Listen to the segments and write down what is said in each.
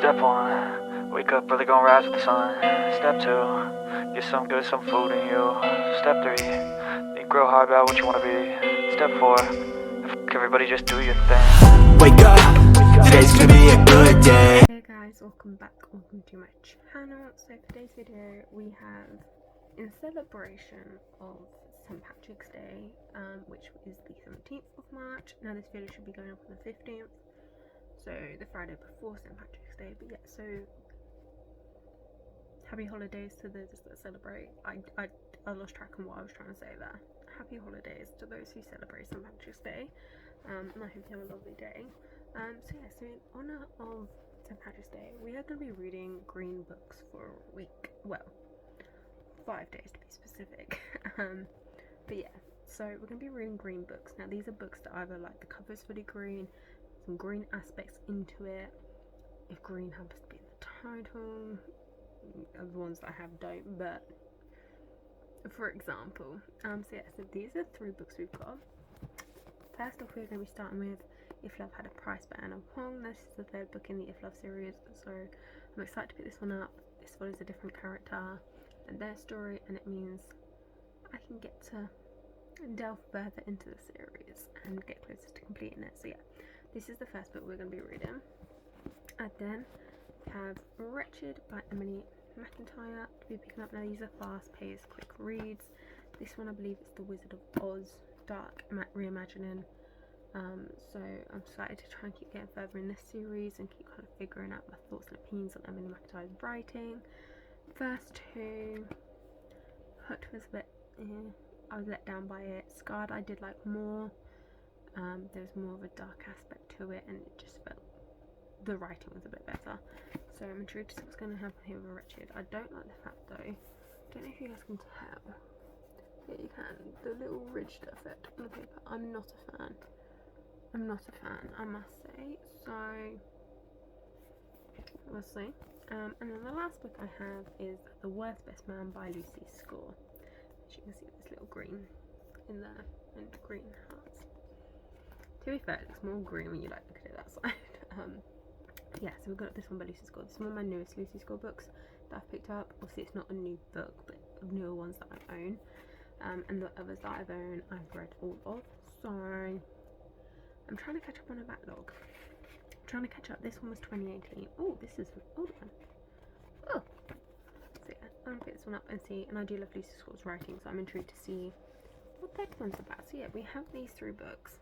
Step 1, wake up early, gonna rise with the sun. Step 2, get some good, some food in you. Step 3, think real hard about what you wanna be. Step 4, everybody just do your thing. Wake up, today's gonna be a good day. Hey guys, welcome back, welcome to my channel. So for today's video we have, in celebration of St. Patrick's Day, which is the 17th of March. Now this video should be going up on the 15th, so the Friday before St. Patrick's Day. But yeah, so happy holidays to those that celebrate. I lost track on what I was trying to say there. Happy holidays to those who celebrate St. Patrick's Day, and I hope you have a lovely day. So yeah, so in honour of St. Patrick's Day, we are going to be reading green books for a week. Well, 5 days to be specific. But yeah, so we're going to be reading green books. Now these are books that either, like, the cover's fully green, some green aspects into it. If green happens to be in the title, the ones that I have don't, but for example, so yeah, so these are 3 books we've got. First off, we're going to be starting with If Love Had a Price by Huang. This is the 3rd book in the If Love series, so I'm excited to pick this one up. This follows a different character and their story, and it means I can get to delve further into the series and get closer to completing it. So yeah, this is the first book we're going to be reading. And then we have Wretched by McIntire to be picking up. Now these are fast-paced, quick reads. This one I believe is The Wizard of Oz, dark reimagining. So I'm excited to try and keep getting further in this series and keep kind of figuring out my thoughts and opinions on Emily McIntyre's writing. First 2, Hooked was a bit, I was let down by it. Scarred I did like more. There was more of a dark aspect to it, and it just felt the writing was a bit better. So I'm intrigued to see what's going to happen here with Wretched. I don't like the fact though, I don't know if you guys can tell. Yeah, you can. The little ridged effect on the paper. I'm not a fan. I'm not a fan, I must say. So we'll see. And then the last book I have is The World's Best Man by Lucy Score. As you can see, this little green in there and green hearts. To be fair, it looks more green when you like look at it that side. Yeah, so we've got this one by Lucy Score. This is one of my newest Lucy Score books that I've picked up. Obviously, it's not a new book, but newer ones that I own. And the others that I've owned, I've read all of. So I'm trying to catch up on a backlog. I'm trying to catch up. This one was 2018. Oh, this is an old one. Oh, so yeah, I'm gonna pick this one up and see. And I do love Lucy Score's writing, so I'm intrigued to see what that one's about. So yeah, we have these 3 books.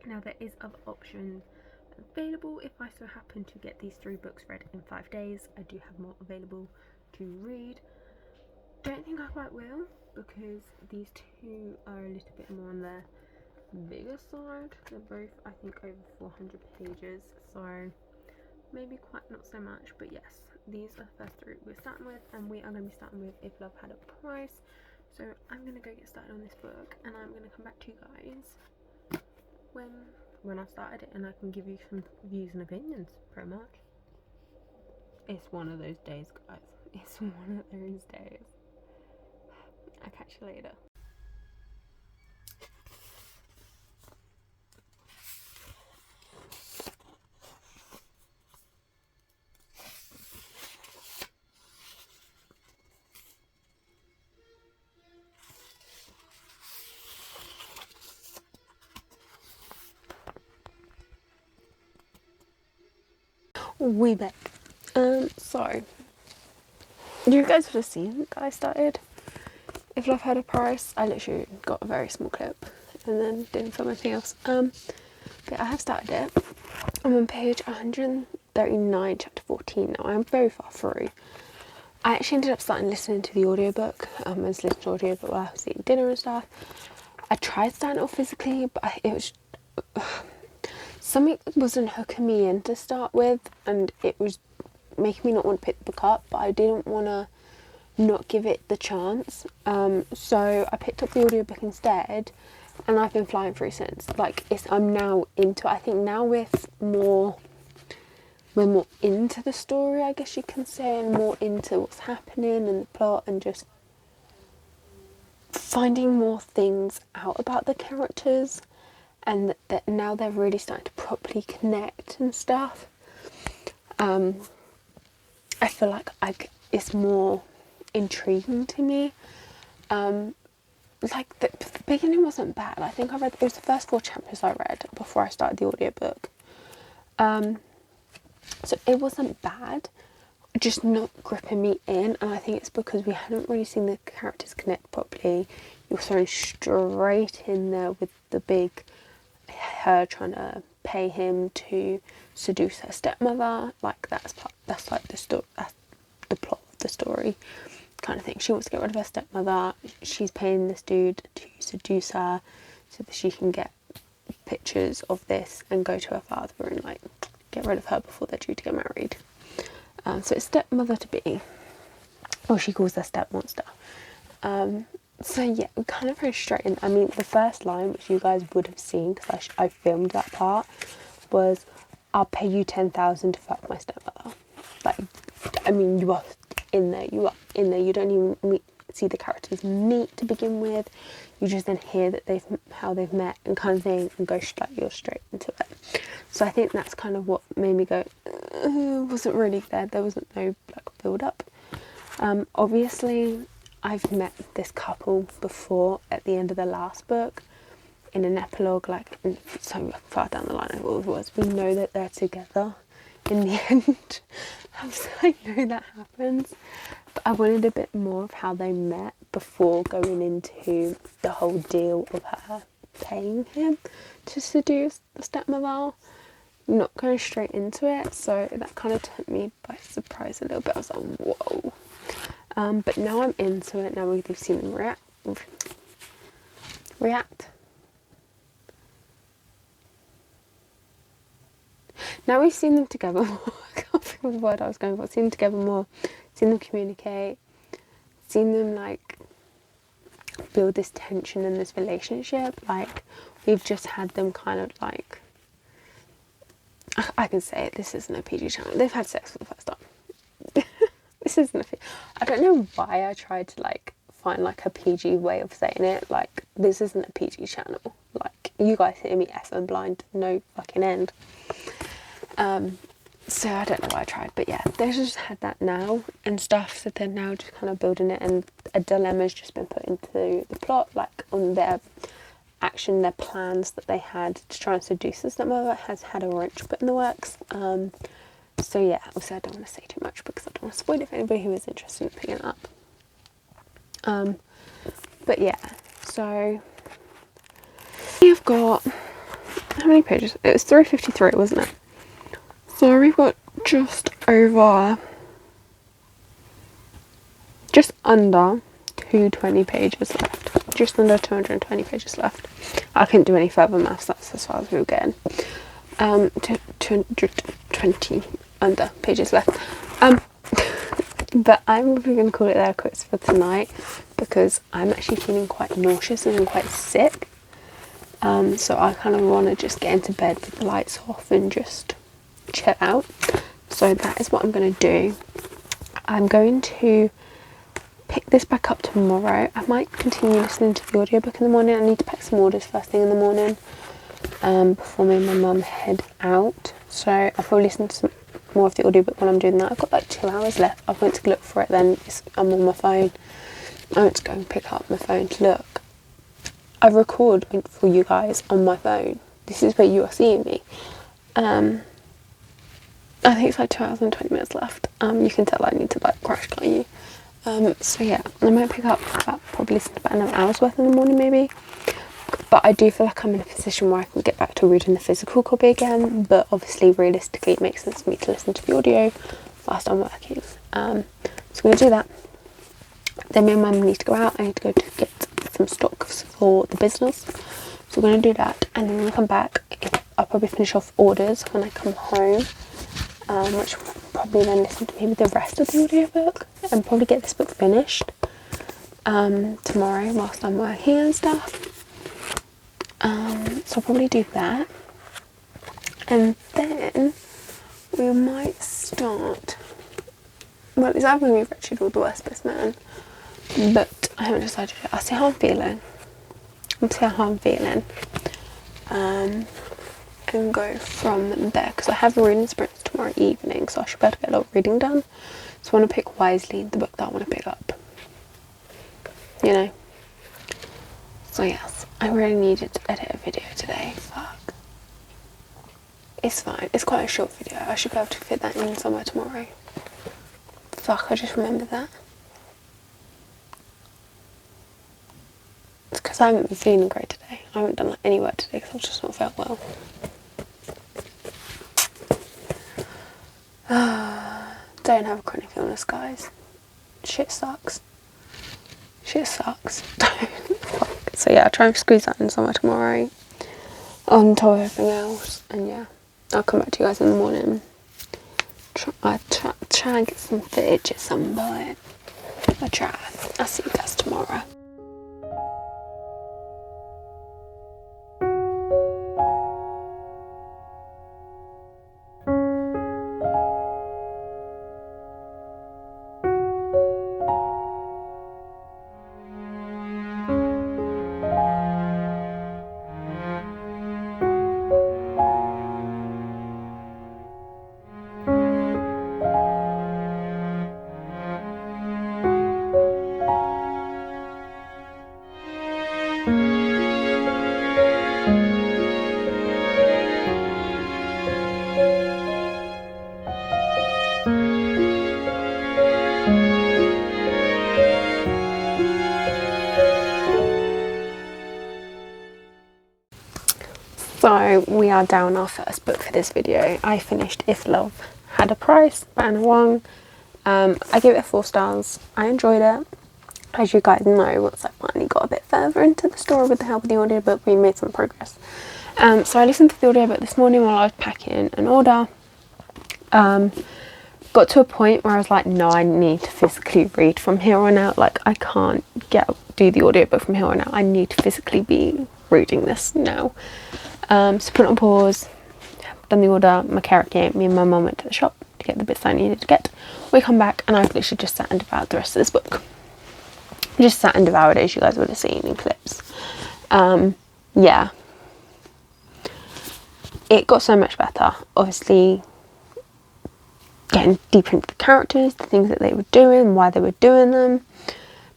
Now there is other options available if I so happen to get these 3 books read in 5 days. I do have more available to read. Don't think I quite will, because these 2 are a little bit more on the bigger side. They're both, I think, over 400 pages, so maybe quite not so much. But yes, these are the first 3 we're starting with, and we are going to be starting with If Love Had a Price. So I'm going to go get started on this book, and I'm going to come back to you guys when I've started it, and I can give you some views and opinions, pretty much. It's one of those days, guys. It's one of those days. I'll catch you later. We back. So you guys would have seen that I started If Love Had a Price. I literally got a very small clip and then didn't film anything else. But I have started it. I'm on page 139, chapter 14 now. I'm very far through. I actually ended up starting listening to the audiobook. I was listening to the audiobook while I was eating dinner and stuff. I tried starting it off physically, but it was something wasn't hooking me in to start with, and it was making me not want to pick the book up, but I didn't want to not give it the chance. So I picked up the audiobook instead, and I've been flying through since. Like, I'm now into it. I think now we're more into the story, I guess you can say, and more into what's happening and the plot, and just finding more things out about the characters, and that now they're really starting to properly connect and stuff. I feel like it's more intriguing to me. Like the beginning wasn't bad. I think it was the first 4 chapters I read before I started the audiobook. So it wasn't bad, just not gripping me in, and I think it's because we hadn't really seen the characters connect properly. You're thrown straight in there with the big, her trying to pay him to seduce her stepmother. Like that's like the story, that's the plot of the story, kind of thing. She wants to get rid of her stepmother. She's paying this dude to seduce her so that she can get pictures of this and go to her father and like get rid of her before they're due to get married. So it's stepmother to be, or she calls her step monster. So yeah, we're kind of very straight in. I mean, the first line, which you guys would have seen because I filmed that part, was, "I'll pay you 10,000 to fuck my stepmother." Like, I mean, you are in there. You are in there. You don't even see the characters meet to begin with. You just then hear that how they've met and kind of thing, and go you're straight into it. So I think that's kind of what made me go, wasn't really there. There wasn't no like build up. Obviously, I've met this couple before at the end of the last book in an epilogue, like so far down the line of all it was. We know that they're together in the end. So I know that happens, but I wanted a bit more of how they met before going into the whole deal of her paying him to seduce the stepmother, not going straight into it. So that kind of took me by surprise a little bit. I was like, whoa. But now I'm into it. Now we've seen them react. Now we've seen them together more. I can't think of the word I was going for. Seen them together more. Seen them communicate. Seen them like build this tension in this relationship. Like we've just had them kind of like, I can say it, this isn't a PG channel. They've had sex for the first time. This isn't I don't know why I tried to like find like a PG way of saying it. Like this isn't a PG channel. Like you guys hear me effing blind, no fucking end. So I don't know why I tried, but yeah, they've just had that now and stuff. So they're now just kind of building it, and a dilemma's just been put into the plot, like on their action, their plans that they had to try and seduce the stepmother has had a wrench put in the works. So yeah, obviously I don't want to say too much because I don't want to spoil it for anybody who is interested in picking it up. But yeah, so we've got, how many pages? It was 353, wasn't it? So we've got just under 220 pages left. Just under 220 pages left. I couldn't do any further maths, that's as far as we were getting. 220 under pages left. But I'm probably going to call it there quits for tonight because I'm actually feeling quite nauseous and quite sick. So I kind of want to just get into bed with the lights off and just chill out. So that is what I'm going to do. I'm going to pick this back up tomorrow. I might continue listening to the audiobook in the morning. I need to pack some orders first thing in the morning before me and my mum head out. So I'll probably listen to some more of the audiobook when I'm doing that. I've got like 2 hours left. I went to look for it then. I'm on my phone. I went to go and pick up my phone to look. I record for you guys on my phone. This is where you are seeing me. I think it's like 2 hours and 20 minutes left. You can tell I need to like crash, can't you? So yeah, I might pick up probably listen to about an hour's worth in the morning maybe. But I do feel like I'm in a position where I can get back to reading the physical copy again. But obviously, realistically, it makes sense for me to listen to the audio whilst I'm working. So I'm going to do that. Then me and Mum need to go out. I need to go to get some stocks for the business. So we're going to do that. And then when we come back, I'll probably finish off orders when I come home. Which will probably then listen to maybe the rest of the audiobook and probably get this book finished tomorrow whilst I'm working and stuff. So I'll probably do that, and then we might start, well, it's either going to be Wretched or The Worst Best Man, but I haven't decided yet. I'll see how I'm feeling. And can go from there, because I have a reading sprints tomorrow evening, so I should be able to get a lot of reading done. So I want to pick wisely the book that I want to pick up, you know. So yes, I really needed to edit a video today. Fuck. It's fine, it's quite a short video. I should be able to fit that in somewhere tomorrow. Fuck, I just remembered that. It's because I haven't been feeling great today. I haven't done like any work today because I've just not felt well. Don't have a chronic illness, guys. Shit sucks. Shit sucks. So yeah, I'll try and squeeze that in somewhere tomorrow on top of everything else. And yeah, I'll come back to you guys in the morning. Try and get some footage at some point. I'll try. I'll see you guys tomorrow. So we are down our first book for this video. I finished If Love Had a Price by Huang. I gave it 4 stars. I enjoyed it. As you guys know, once I finally got a bit further into the story with the help of the audiobook, we made some progress. So I listened to the audiobook this morning while I was packing an order. Got to a point where I was like, no, I need to physically read from here on out. Like, I can't do the audiobook from here on out. I need to physically be reading this now. So put it on pause, done the order, my carrot came, me and my mum went to the shop to get the bits I needed to get. We come back and I've literally just sat and devoured the rest of this book. Just sat and devoured it, as you guys would have seen in clips. Yeah. It got so much better. Obviously, getting deeper into the characters, the things that they were doing, why they were doing them.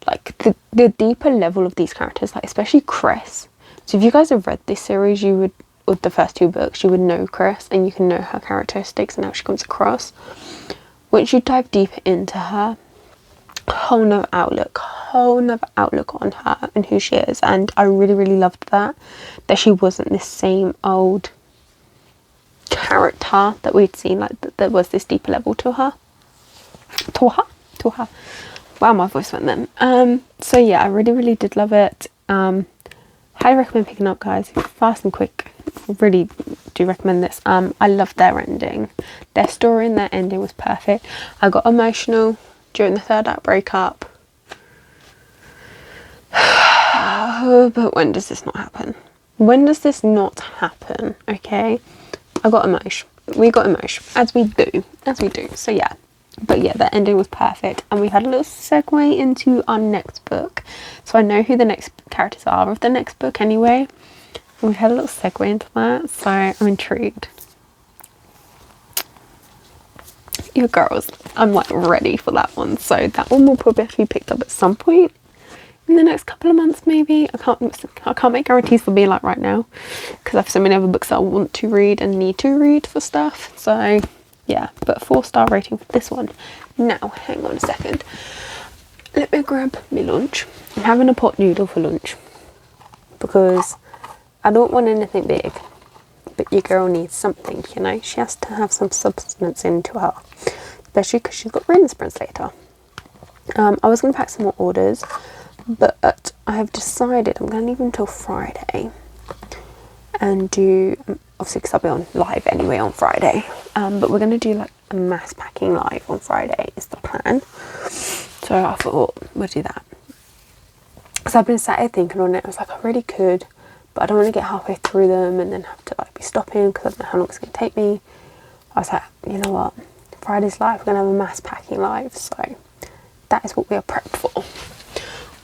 Like, the deeper level of these characters, like especially Chris. So if you guys have read this series, you would, or the first 2 books, you would know Chris and you can know her characteristics and how she comes across. Once you dive deeper into her, whole nother outlook on her and who she is. And I really, really loved that she wasn't this same old character that we'd seen, like there was this deeper level to her. Wow, my voice went then. So yeah, I really, really did love it. Highly recommend picking up, guys. Fast and quick. Really do recommend this. I loved their ending. Their story and their ending was perfect. I got emotional during the 3rd act breakup. But when does this not happen? When does this not happen? Okay, I got emotion. We got emotion, as we do. So yeah. But yeah, the ending was perfect, and we had a little segue into our next book. So I know who the next characters are of the next book anyway. And we've had a little segue into that, so I'm intrigued. You girls, I'm like ready for that one. So that one will probably have to be picked up at some point in the next couple of months, maybe. I can't make guarantees for me like right now, because I have so many other books that I want to read and need to read for stuff. So yeah, but 4-star rating for this one. Now, hang on a second. Let me grab my lunch. I'm having a pot noodle for lunch because I don't want anything big, but your girl needs something, you know. She has to have some substance into her, especially because she's got reading sprints later. I was going to pack some more orders, but I have decided I'm going to leave until Friday and do, obviously because I'll be on live anyway on Friday, but we're going to do like a mass packing live on Friday is the plan. So I thought we'll do that. So I've been sat here thinking on it. I was like, I really could, but I don't want to get halfway through them and then have to like be stopping because I don't know how long it's going to take me. I was like, you know what, Friday's live, we're going to have a mass packing live, so that is what we are prepped for.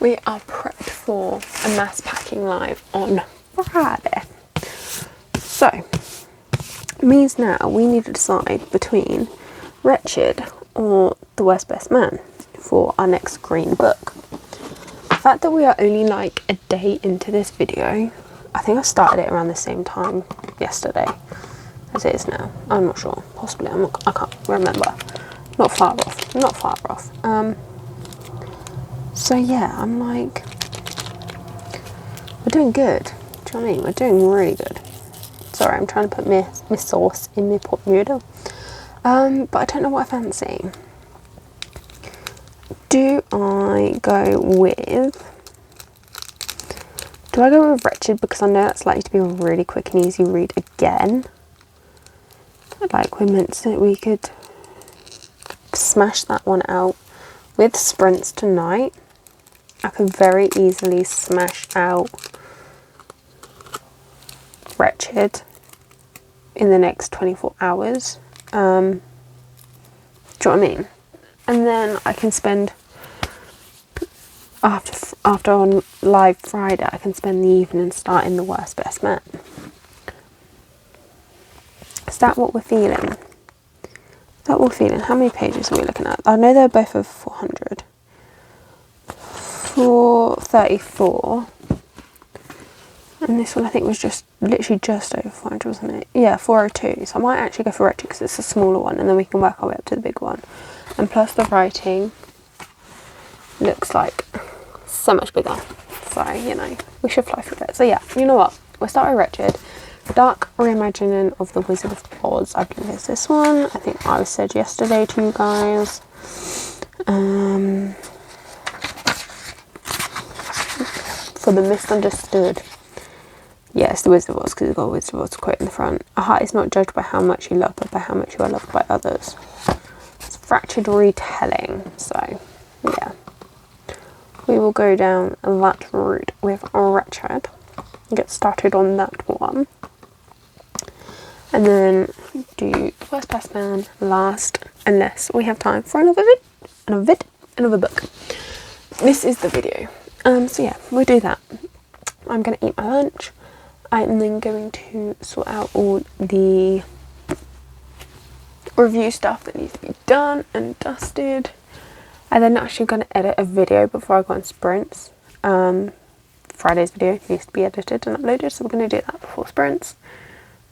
We are prepped for a mass packing live on Friday. So means now we need to decide between Wretched or The Worst Best Man for our next green book. The fact that we are only like a day into this video, I think I started it around the same time yesterday as it is now. I'm not sure. Possibly. I can't remember. Not far off. So yeah, I'm like, we're doing good. Do you know what I mean? We're doing really good. Sorry, I'm trying to put my sauce in my pot noodle. But I don't know what I fancy. Do I go with Wretched, because I know that's likely to be a really quick and easy read again. Like we could smash that one out with sprints tonight. I could very easily smash out Wretched in the next 24 hours. Do you know what I mean? And then I can spend, after on live Friday, I can spend the evening starting The Worst Best Man. Is that what we're feeling? How many pages are we looking at? I know they're both of 400. 434. And this one I think was just literally just over 400, wasn't it? Yeah, 402. So I might actually go for Wretched because it's a smaller one, and then we can work our way up to the big one. And plus the writing looks like so much bigger. So, you know, we should fly through it. So yeah, you know what? We'll start with Wretched. Dark Reimagining of the Wizard of Oz. I believe it's this one. I think I said yesterday to you guys. For the misunderstood. Yes, the Wizard of Oz, because it's got a Wizard of Oz quote in the front. A heart is not judged by how much you love, but by how much you are loved by others. It's fractured retelling. So, yeah. We will go down that route with Wretched. Get started on that one. And then do Worst Best Man last, unless we have time for another book. This is the video. So yeah, we'll do that. I'm going to eat my lunch. I'm then going to sort out all the review stuff that needs to be done and dusted. I'm then actually going to edit a video before I go on sprints. Friday's video needs to be edited and uploaded, so we're going to do that before sprints.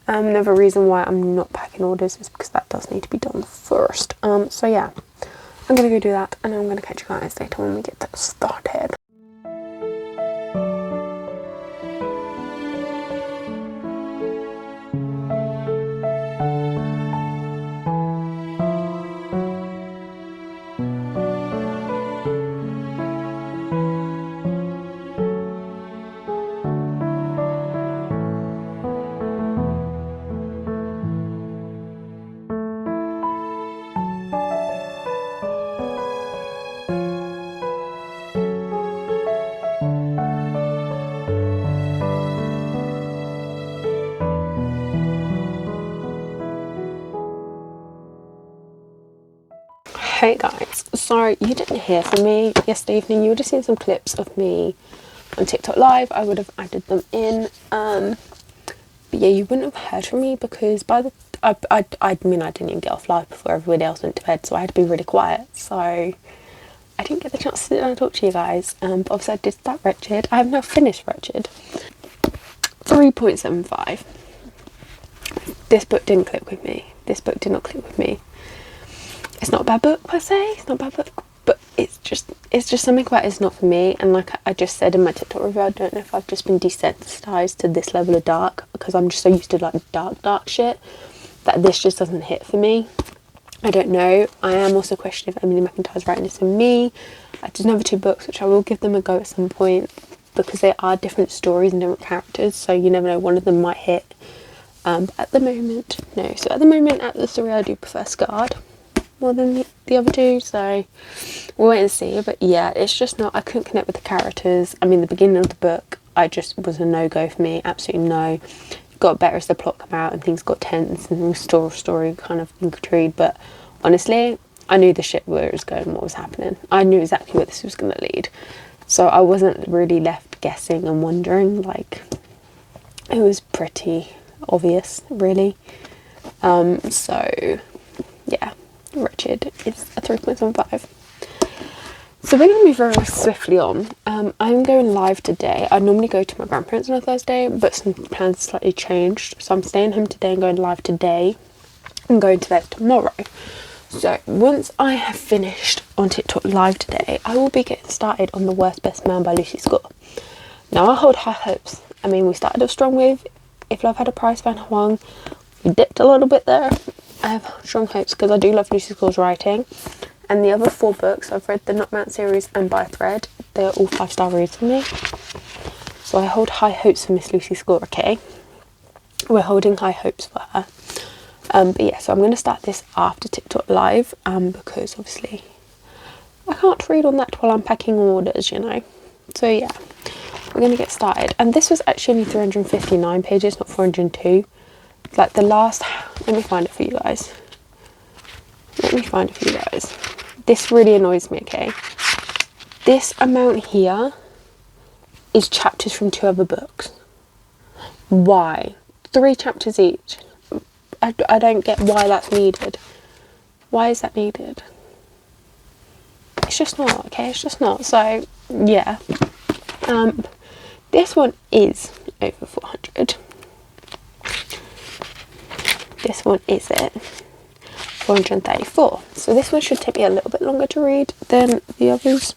Another reason why I'm not packing orders is because that does need to be done first. So yeah, I'm going to go do that, and I'm going to catch you guys later when we get that started. Hey guys, sorry you didn't hear from me yesterday evening. You would have seen some clips of me on TikTok live. I would have added them in. But yeah, you wouldn't have heard from me because I mean I didn't even get off live before everybody else went to bed, so I had to be really quiet. So I didn't get the chance to sit down and talk to you guys. But obviously I did start Wretched. I have now finished Wretched. 3.75. This book didn't click with me. This book did not click with me. It's not a bad book per se, it's not a bad book, but it's just something about it's not for me. And like I just said in my TikTok review, I don't know if I've just been desensitized to this level of dark because I'm just so used to like dark shit that this just doesn't hit for me. I don't know. I am also questioning if Emily McIntyre's writing this for me. There's another 2 books which I will give them a go at some point because they are different stories and different characters, so you never know, one of them might hit. But at the moment, no. So at the moment, at the story, I do prefer Scarred more than the other 2, so we'll wait and see. But yeah, it's just not, I couldn't connect with the characters. I mean, the beginning of the book, I just was a no-go for me, absolutely no. It got better as the plot came out and things got tense and the story kind of intrigued, but honestly, I knew the shit where it was going and what was happening. I knew exactly where this was going to lead, so I wasn't really left guessing and wondering. Like, it was pretty obvious, really. So yeah, Wretched is a 3.75. So we're going to move very swiftly on. I'm going live today. I normally go to my grandparents on a Thursday, but some plans slightly changed. So I'm staying home today and going live today. I'm going to theirs tomorrow. So once I have finished on TikTok live today, I will be getting started on The Worst Best Man by Lucy Scott. Now I hold high hopes. I mean, we started off strong with If Love Had a Price by Huang. We dipped a little bit there. I have strong hopes because I do love Lucy Scott's writing. And the other 4 books, I've read the Knockmount series and By a Thread. They are all 5-star reads for me. So I hold high hopes for Miss Lucy Scott, okay? We're holding high hopes for her. But yeah, so I'm going to start this after TikTok live, because obviously I can't read on that while I'm packing orders, you know. So yeah, we're going to get started. And this was actually 359 pages, not 402. Like the last, let me find it for you guys. This really annoys me, okay? This amount here is chapters from 2 other books. Why? 3 chapters each. I don't get why that's needed. Why is that needed? It's just not, okay? It's just not. So, yeah. This one is over 400. This one is it. 434. So this one should take me a little bit longer to read than the others.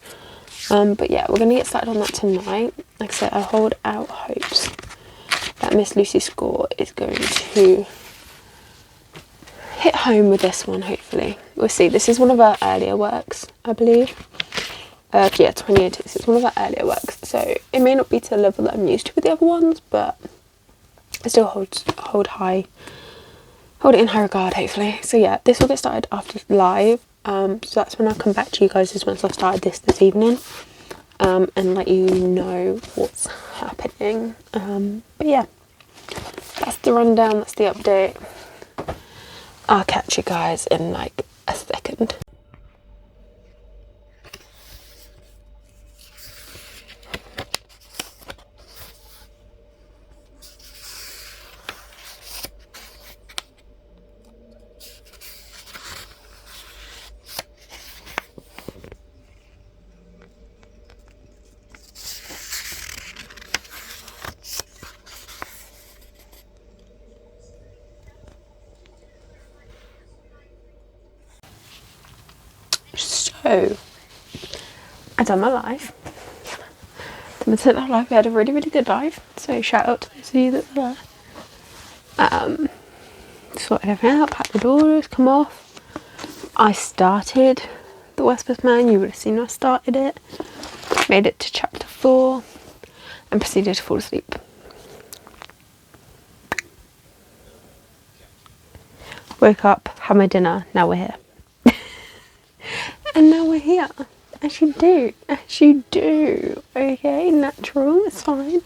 But yeah, we're going to get started on that tonight. Like I said, I hold out hopes that Miss Lucy Scott is going to hit home with this one, hopefully. We'll see. This is one of our earlier works, I believe. Yeah, 2018. It's one of our earlier works. So it may not be to the level that I'm used to with the other ones, but I still hold it in high regard, hopefully. So yeah, this will get started after live. So that's when I'll come back to you guys, is once I've started this evening, and let you know what's happening. But yeah, that's the rundown, that's the update. I'll catch you guys in like a second. So, I done my live. We had a really, really good live. So shout out to those of you that were there. Sorted everything out, packed the orders, come off. I started The Worst Best Man. You would have seen I started it. Made it to chapter 4 and proceeded to fall asleep. Woke up, had my dinner, now we're here. And now we're here. As you do. Okay, natural, it's fine.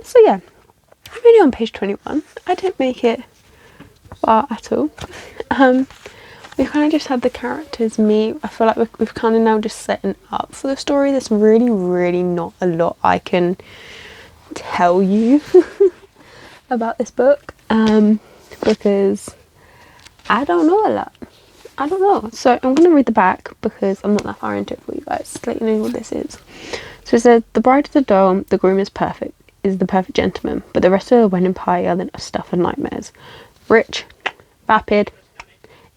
So yeah, I'm only on page 21. I didn't make it far at all. We kind of just had the characters meet. I feel like we've kind of now just setting up for the story. There's really, really not a lot I can tell you about this book, because I don't know a lot. I don't know. So I'm going to read the back because I'm not that far into it for you guys, to let you know what this is. So it says, the bride is a doll, the groom is the perfect gentleman, but the rest of the wedding party are the stuff and nightmares. Rich, vapid,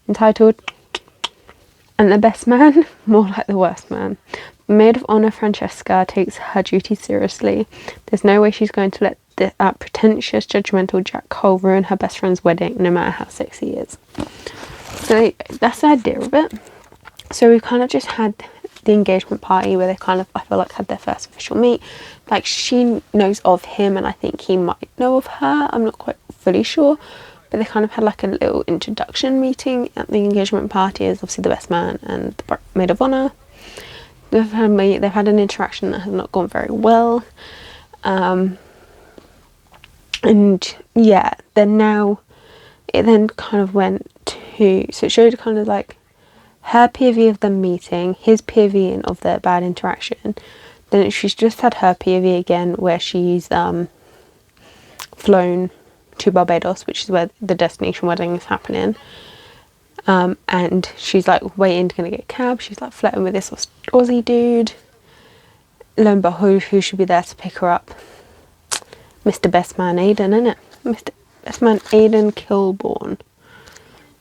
entitled, and the best man, more like the worst man. Maid of honour Francesca takes her duty seriously. There's no way she's going to let that pretentious, judgmental Jack Cole ruin her best friend's wedding, no matter how sexy he is. So that's the idea of it. So we kind of just had the engagement party where they kind of, I feel like, had their first official meet. Like, she knows of him and I think he might know of her. I'm not quite fully sure. But they kind of had like a little introduction meeting at the engagement party as obviously the best man and the maid of honour. They've had an interaction that has not gone very well. And yeah, it then kind of went to, so it showed kind of like her POV of them meeting, his POV of their bad interaction. Then she's just had her POV again where she's flown to Barbados, which is where the destination wedding is happening. And she's like waiting to get a cab. She's like flirting with this Aussie dude. Lo and behold, who should be there to pick her up? Mr. Best Man Aiden, innit? Mr. Best Man Aiden Kilborn.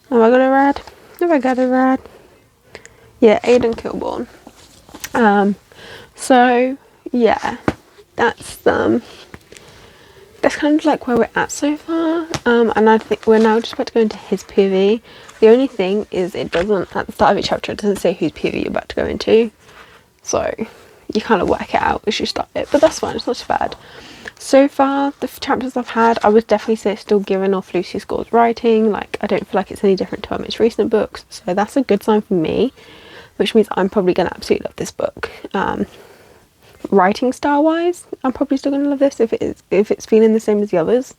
Have I got it right? Have I got it right? Yeah, Aiden Kilborn. So yeah, that's kind of like where we're at so far. And I think we're now just about to go into his PV. The only thing is, it doesn't, at the start of each chapter, it doesn't say whose PV you're about to go into. So you kind of work it out as you start it, but that's fine, it's not too bad. So far, the chapters I've had, I would definitely say still giving off Lucy Score's writing. Like, I don't feel like it's any different to our most recent books, so that's a good sign for me, which means I'm probably going to absolutely love this book. Writing style wise, I'm probably still going to love this if it's feeling the same as the others.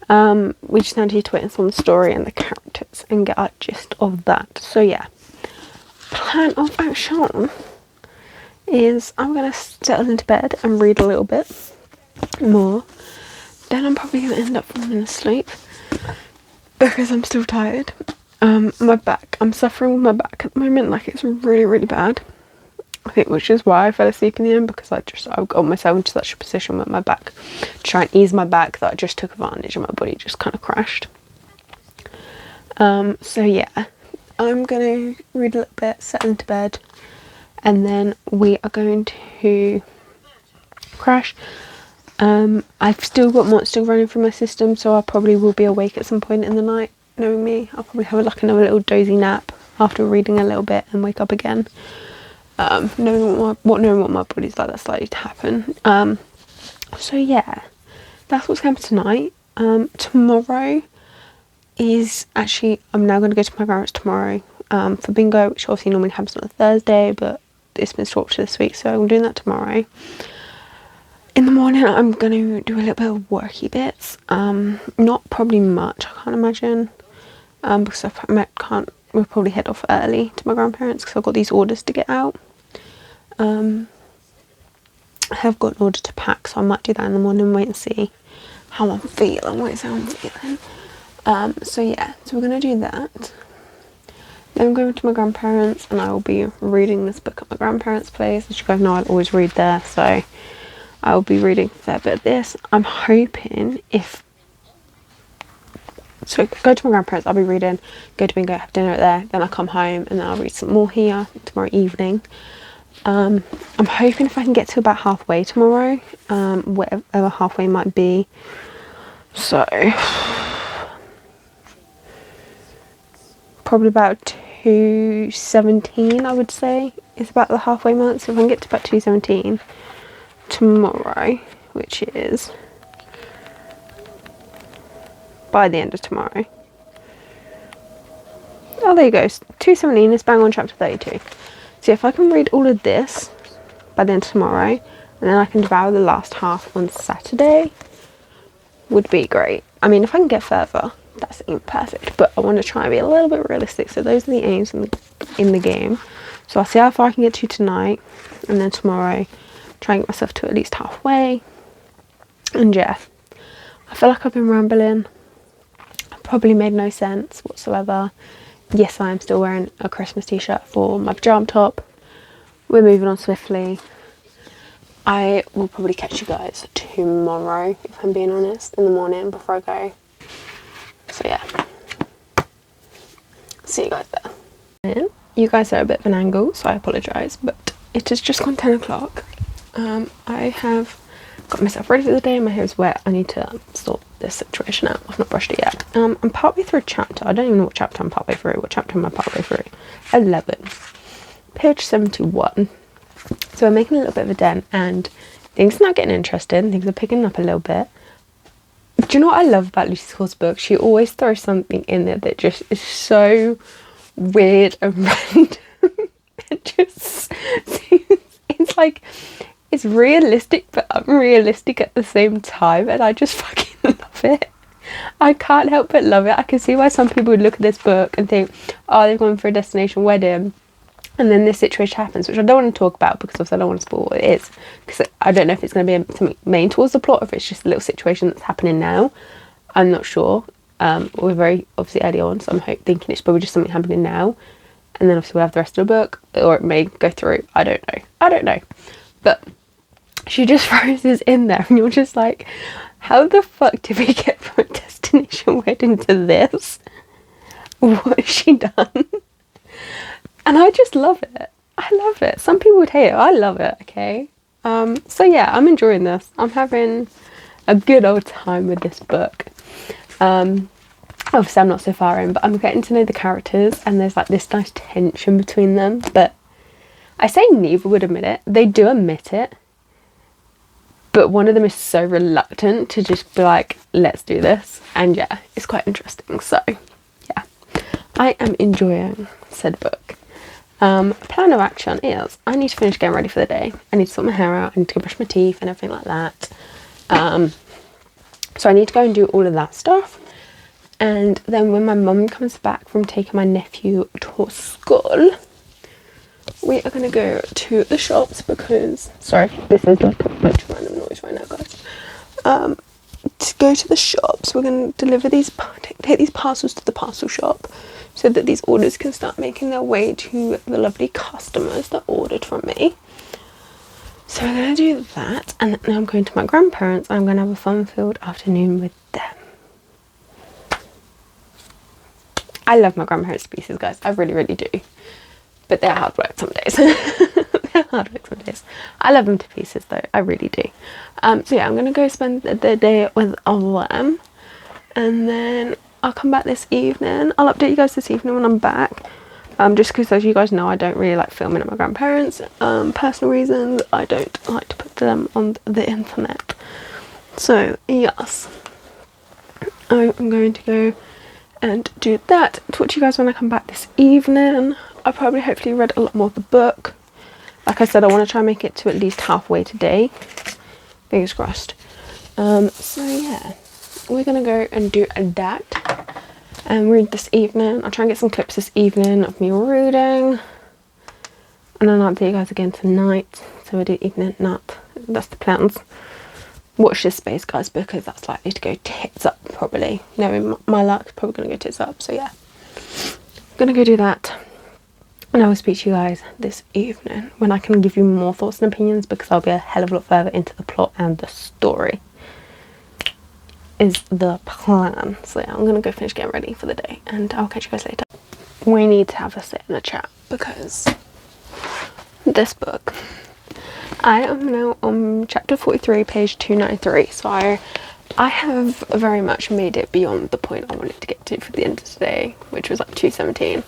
We just need to witness on the story and the characters and get a gist of that. So yeah, plan of action is I'm going to settle into bed and read a little bit more. Then I'm probably going to end up falling asleep because I'm still tired. My back, I'm suffering with my back at the moment, like it's really, really bad. I think which is why I fell asleep in the end, because I got myself into such a position with my back to try and ease my back that I just took advantage and my body just kind of crashed. So yeah, I'm going to read a little bit, settle into bed, and then we are going to crash. I've still got monster running through my system, so I probably will be awake at some point in the night. Knowing me, I'll probably have like another little dozy nap after reading a little bit and wake up again. Knowing what my body's like, that's likely to happen. So yeah, that's what's happening tonight. Tomorrow is actually, I'm now going to go to my grandma's tomorrow for bingo, which obviously normally happens on a Thursday, but it's been swapped to this week, so I'm doing that tomorrow. In the morning, I'm going to do a little bit of worky bits. Not probably much, I can't imagine, because we'll probably head off early to my grandparents because I've got these orders to get out. I have got an order to pack, so I might do that in the morning and wait and see how I'm feeling. So yeah, so we're going to do that. Then I'm going to my grandparents and I will be reading this book at my grandparents' place. As you guys know, I'll always read there, so I'll be reading a fair bit of this. I'm hoping so go to my grandparents, I'll be reading, go to bingo, have dinner there, then I'll come home and then I'll read some more here tomorrow evening. I'm hoping if I can get to about halfway tomorrow, whatever halfway might be. So probably about 2:17, I would say, is about the halfway mark. So if I can get to about 2:17 tomorrow, which is by the end of tomorrow. Oh, there you go. 2:17 is bang on chapter 32. So if I can read all of this by the end of tomorrow, and then I can devour the last half on Saturday, would be great. I mean, if I can get further, that's perfect. But I want to try and be a little bit realistic. So those are the aims in the game. So I'll see how far I can get to tonight, and then tomorrow, try and get myself to at least halfway. And yeah, I feel like I've been rambling. Probably made no sense whatsoever. Yes, I am still wearing a Christmas t-shirt for my pajama top. We're moving on swiftly. I will probably catch you guys tomorrow, if I'm being honest, in the morning before I go. So yeah, see you guys there. You guys are a bit of an angle, so I apologise, but it has just gone 10 o'clock. I have got myself ready for the day, my hair's wet, I need to sort this situation out. I've not brushed it yet. I'm partway through a chapter. I don't even know what chapter I'm partway through. What chapter am I partway through? 11. Page 71. So I'm making a little bit of a dent and things are now getting interesting. Things are picking up a little bit. Do you know what I love about Lucy Score's book? She always throws something in there that just is so weird and random. It just it's like, it's realistic but unrealistic at the same time, and I just fucking love it. I can't help but love it. I can see why some people would look at this book and think, oh, they've gone for a destination wedding and then this situation happens, which I don't want to talk about because obviously I don't want to spoil what it is, because I don't know if it's going to be something main towards the plot or if it's just a little situation that's happening now. I'm not sure. We're very obviously early on, so I'm thinking it's probably just something happening now, and then obviously we'll have the rest of the book, or it may go through. I don't know. But she just throws this in there, and you're just like, how the fuck did we get from a destination wedding to this? What has she done? And I just love it. I love it. Some people would hate it. I love it, okay? So yeah, I'm enjoying this. I'm having a good old time with this book. Obviously I'm not so far in, but I'm getting to know the characters, and there's like this nice tension between them. But I say neither would admit it. They do admit it. But one of them is so reluctant to just be like, let's do this. And yeah, it's quite interesting. So yeah, I am enjoying said book. Plan of action is I need to finish getting ready for the day. I need to sort my hair out. I need to go brush my teeth and everything like that. So I need to go and do all of that stuff. And then when my mum comes back from taking my nephew to school, we are going to go to the shops because, sorry, this is like a bunch of random noise right now, guys. To go to the shops, we're going to deliver these, take these parcels to the parcel shop so that these orders can start making their way to the lovely customers that ordered from me. So we're going to do that, and then I'm going to my grandparents. I'm going to have a fun-filled afternoon with them. I love my grandparents to pieces, guys. I really, really do. But they're hard work some days. They're hard work some days. I love them to pieces, though. I really do. So yeah, I'm going to go spend the day with them. And then I'll come back this evening. I'll update you guys this evening when I'm back. Just because, as you guys know, I don't really like filming at my grandparents'. Personal reasons, I don't like to put them on the internet. So, yes. I'm going to go and do that. Talk to you guys when I come back this evening. I probably hopefully read a lot more of the book. Like I said, I want to try and make it to at least halfway today. Fingers crossed. So yeah, we're going to go and do that. And read this evening. I'll try and get some clips this evening of me reading. And then I'll update you guys again tonight. So we'll do evening nap. That's the plans. Watch this space, guys, because that's likely to go tits up probably. Knowing my luck, it's probably going to go tits up. So yeah, I'm going to go do that. And I will speak to you guys this evening when I can give you more thoughts and opinions, because I'll be a hell of a lot further into the plot and the story. Is the plan. So yeah, I'm gonna go finish getting ready for the day, and I'll catch you guys later. We need to have a sit and a chat, because this book, I am now on chapter 43, page 293. So I have very much made it beyond the point I wanted to get to for the end of today, which was like 217.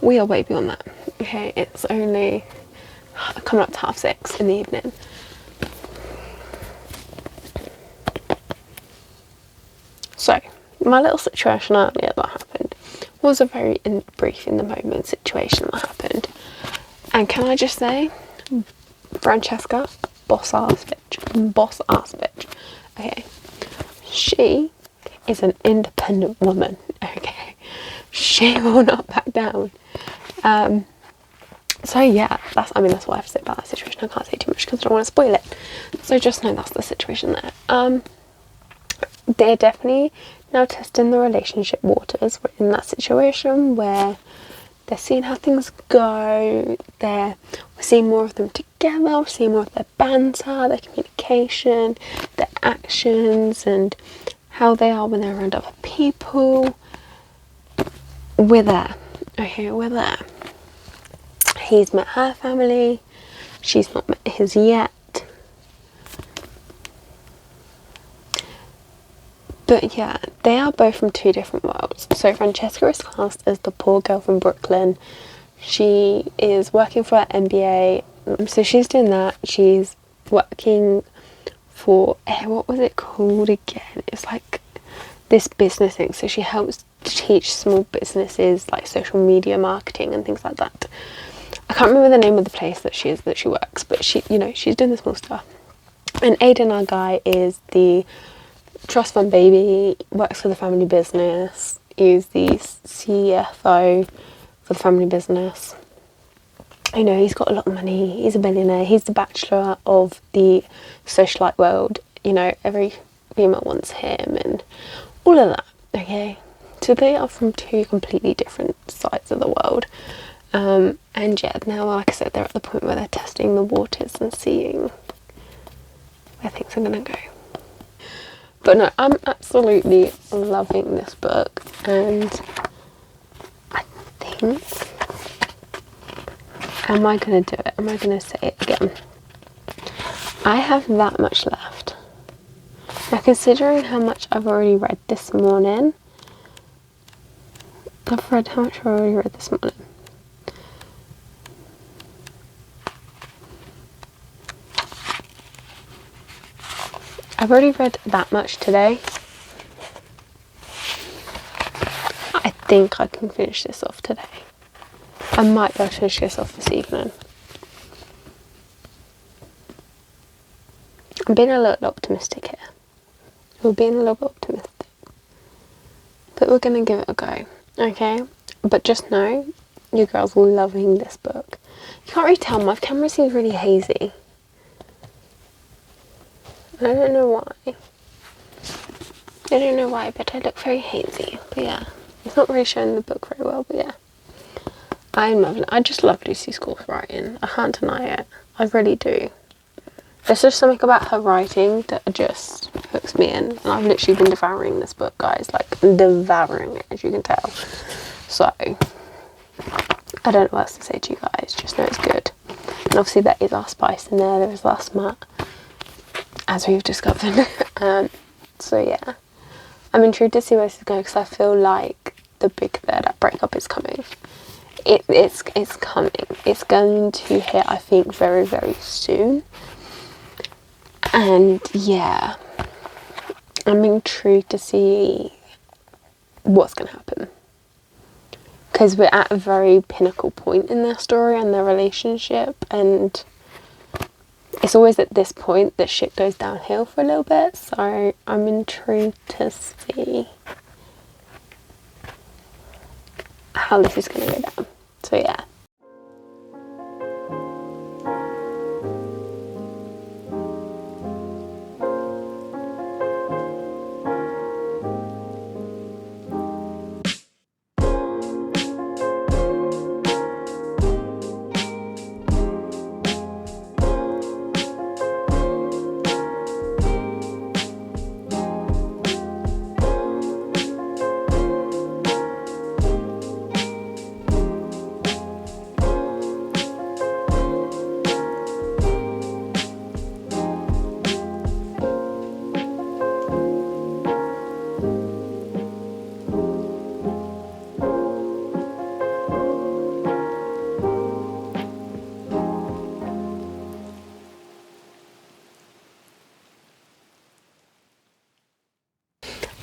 We are way beyond that. Okay, it's only coming up to 6:30 in the evening. So, my little situation earlier that happened was a very brief in the moment situation that happened. And can I just say, Francesca, boss ass bitch. Okay, she is an independent woman. Okay, she will not back down. So yeah, that's what I have to say about that situation. I can't say too much because I don't want to spoil it. So just know that's the situation there. They're definitely now testing the relationship waters. We're in that situation where they're seeing how things go. We're seeing more of them together. We're seeing more of their banter, their communication, their actions, and how they are when they're around other people. We're there. Okay, we're there. He's met her family. She's not met his yet. But yeah, they are both from two different worlds. So Francesca is cast as the poor girl from Brooklyn. She is working for her MBA. So she's doing that. She's working for, what was it called again? It's like this business thing. So she helps teach small businesses like social media marketing and things like that. I can't remember the name of the place that she works, but she's doing the small stuff. And Aiden, our guy, is the trust fund baby, works for the family business, is the CFO for the family business. He's got a lot of money, he's a billionaire, he's the bachelor of the socialite world. Every female wants him and all of that, okay? So they are from two completely different sides of the world. And yeah, now, like I said, they're at the point where they're testing the waters and seeing where things are going to go. But no, I'm absolutely loving this book, and I think, am I going to do it? Am I going to say it again? I have that much left. Now, considering how much I've already read this morning, I've already read this morning. I've already read that much today. I think I can finish this off today. I might be able to finish this off this evening. I'm being a little optimistic here. We're being a little bit optimistic. But we're going to give it a go, okay? But just know, you girls are loving this book. You can't really tell, my camera seems really hazy. I don't know why. I don't know why, but I look very hazy. But yeah, it's not really showing the book very well, but yeah. I'm loving it. I just love Lucy Score's writing. I can't deny it. I really do. There's just something about her writing that just hooks me in. And I've literally been devouring this book, guys. Like, devouring it, as you can tell. So, I don't know what else to say to you guys. Just know it's good. And obviously there is our spice in there. There is our smut, as we've discovered. So yeah, I'm intrigued to see where this is going, because I feel like the big third act breakup is coming. It's coming. It's going to hit, I think, very, very soon. And yeah, I'm intrigued to see what's going to happen, because we're at a very pinnacle point in their story and their relationship, and it's always at this point that shit goes downhill for a little bit. So I'm intrigued to see how this is going to go down. So yeah.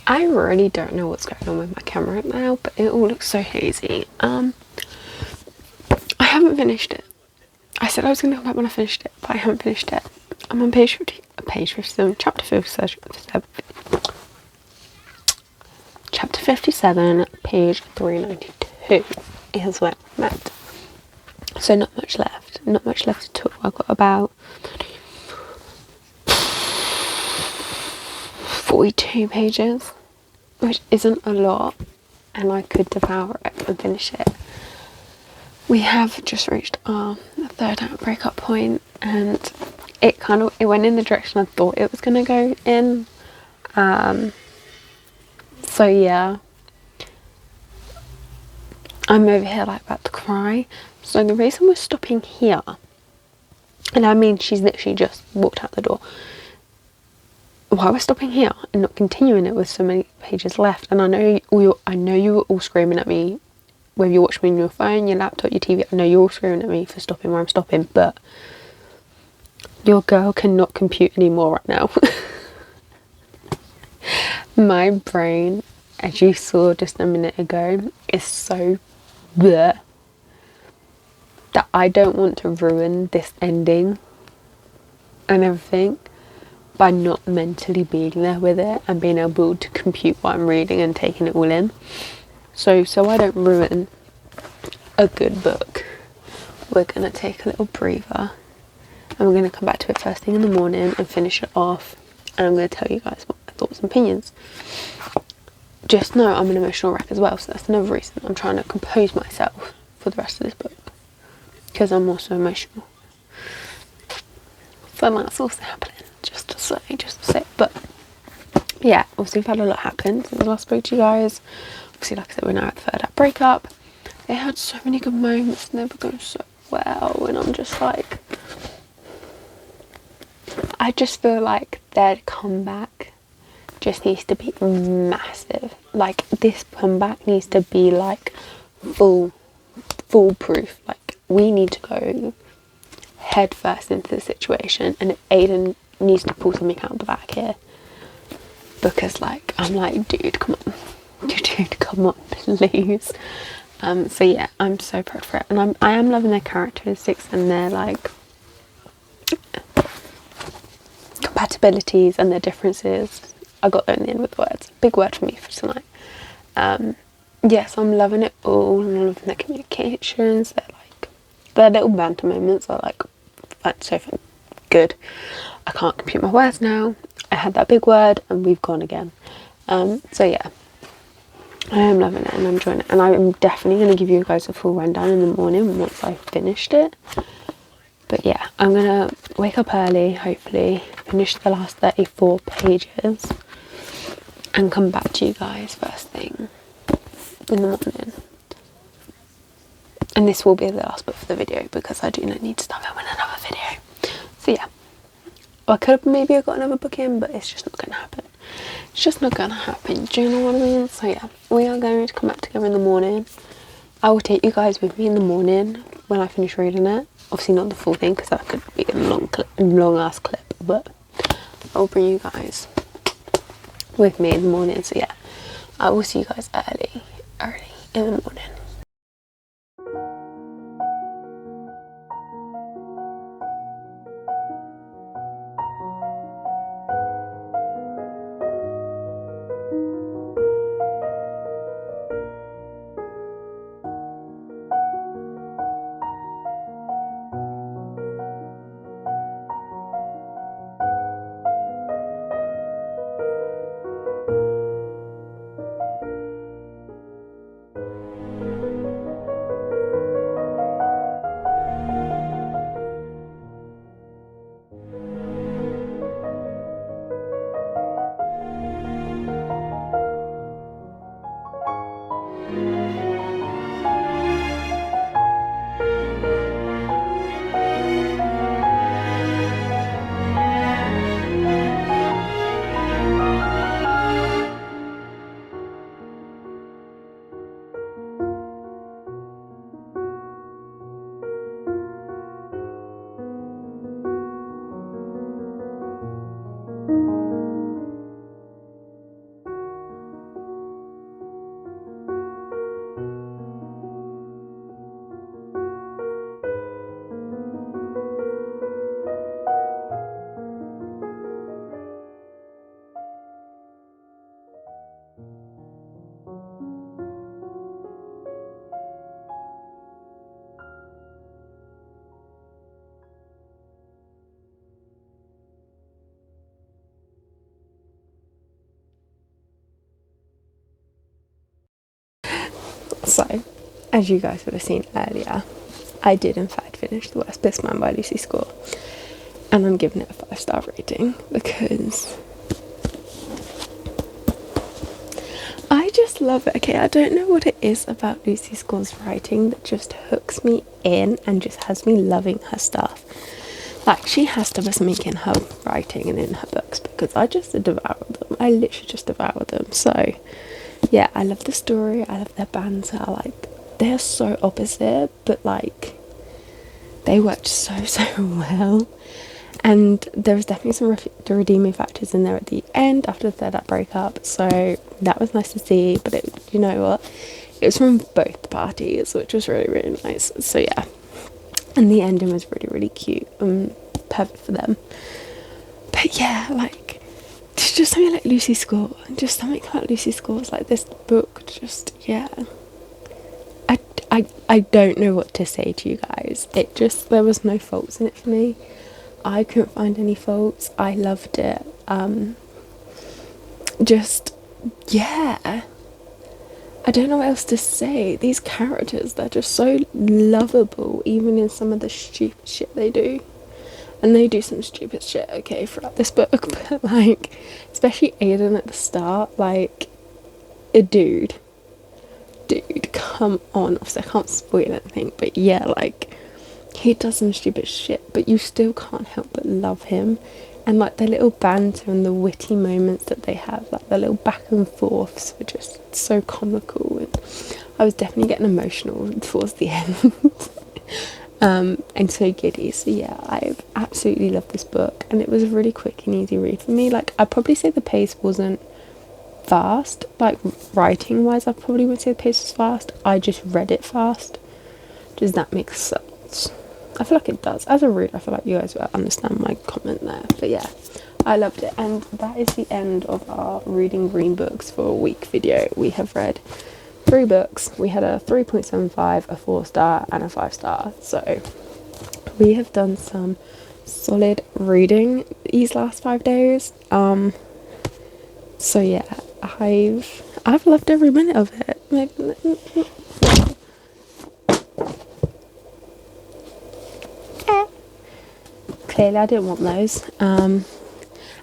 I really don't know what's going on with my camera right now, but it all looks so hazy. I haven't finished it. I said I was going to come back when I finished it, but I haven't finished it. I'm on page 57, chapter 57, page 392 is where I'm at. So not much left. Not much left at all. I've got about 42 pages, which isn't a lot, and I could devour it and finish it. We have just reached our third act breakup point, and it went in the direction I thought it was going to go in. So yeah, I'm over here like about to cry. So the reason we're stopping here, and I mean she's literally just walked out the door, why we're stopping here and not continuing it with so many pages left, and I know you were all screaming at me, whether you're watching me on your phone, your laptop, your TV, I know you're all screaming at me for stopping where I'm stopping, but your girl cannot compute anymore right now. My brain, as you saw just a minute ago, is so bleh that I don't want to ruin this ending and everything by not mentally being there with it and being able to compute what I'm reading and taking it all in. So I don't ruin a good book, we're going to take a little breather and we're going to come back to it first thing in the morning and finish it off, and I'm going to tell you guys what my thoughts and opinions. just know I'm an emotional wreck as well, so that's another reason I'm trying to compose myself for the rest of this book, because I'm also emotional. So that's also happening, just to say. But yeah, obviously we've had a lot happen since I last spoke to you guys. Obviously, like I said, we're now at the third act breakup. They had so many good moments and they were going so well, and I'm just like, I just feel like their comeback just needs to be massive. Like, this comeback needs to be like foolproof. Like, we need to go head first into the situation, and Aiden needs to pull something out the back here, because like, I'm like, dude, come on, please. So yeah, I'm so proud for it, and I am loving their characteristics and their like compatibilities and their differences. I got there in the end with words. Big word for me for tonight. Yes, I'm loving it all. I'm loving their communications. Their little banter moments are like so good. I can't compute my words now. I had that big word and we've gone again. So yeah, I am loving it and I'm enjoying it, and I'm definitely going to give you guys a full rundown in the morning once I've finished it. But yeah, I'm going to wake up early, hopefully finish the last 34 pages and come back to you guys first thing in the morning. And this will be the last book for the video, because I do not need to start filming another video. So yeah, I could have maybe got another book in, but it's just not going to happen. It's just not going to happen. Do you know what I mean? So yeah, we are going to come back together in the morning. I will take you guys with me in the morning when I finish reading it. Obviously not the full thing, because that could be a long ass clip, but I'll bring you guys with me in the morning. So yeah, I will see you guys early in the morning. So, as you guys would have seen earlier, I did in fact finish The Worst Best Man by Lucy Score, and I'm giving it a 5-star rating because I just love it. Okay, I don't know what it is about Lucy Score's writing that just hooks me in and just has me loving her stuff. Like, she has to have something in her writing and in her books, because I just devour them. I literally just devour them. So yeah, I love the story, I love their banter. Like, they're so opposite, but like, they worked so well. And there was definitely some redeeming factors in there at the end after the third act breakup, so that was nice to see. But you know what, it was from both parties, which was really nice. So yeah, and the ending was really cute and perfect for them. But yeah, like, just something like Lucy Score, just something about Lucy Score's like this book, just, yeah, I don't know what to say to you guys. It just, there was no faults in it for me. I couldn't find any faults. I loved it. Just, yeah, I don't know what else to say. These characters, they're just so lovable, even in some of the stupid shit they do. And they do some stupid shit, okay, throughout this book, but like, especially Aiden at the start, like, a dude, come on. Obviously, I can't spoil anything, but yeah, like, he does some stupid shit, but you still can't help but love him. And like the little banter and the witty moments that they have, like the little back and forths were just so comical, and I was definitely getting emotional towards the end. And so giddy. So yeah, I've absolutely loved this book, and it was a really quick and easy read for me. Like, I'd probably say the pace wasn't fast, like writing wise I probably would say the pace was fast. I just read it fast. Does that make sense? I feel like it does. As a reader, I feel like you guys will understand my comment there. But yeah, I loved it. And that is the end of our reading green books for a week video. We have read 3 books. We had a 3.75, a 4-star and a 5-star. So we have done some solid reading these last 5 days. So yeah, I've loved every minute of it. Clearly I didn't want those.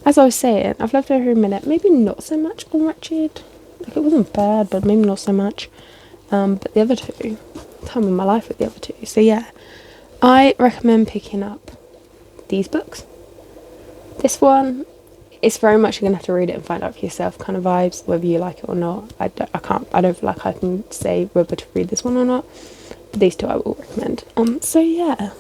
As I was saying, I've loved every minute. Maybe not so much on Wretched. Like, it wasn't bad, but maybe not so much. But the other 2, time of my life with the other 2. So yeah, I recommend picking up these books. This one, it's very much you're gonna have to read it and find out for yourself kind of vibes, whether you like it or not. I don't feel like I can say whether to read this one or not. But these 2 I will recommend. So yeah,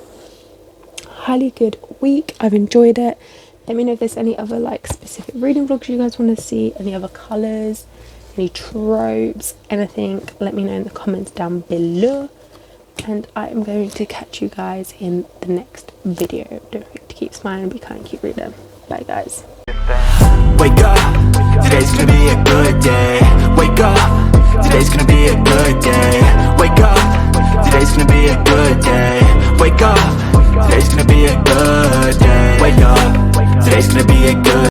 highly good week. I've enjoyed it. Let me know if there's any other like specific reading vlogs you guys want to see, any other colours, any tropes, anything. Let me know in the comments down below, and I am going to catch you guys in the next video. Don't forget to keep smiling, be kind, keep reading. Bye guys. Wake up, today's gonna be a good day. Wake up, today's gonna be a good day. Wake up, today's gonna be a good day. Wake up, today's gonna be a good day. Wake up, today's gonna be a good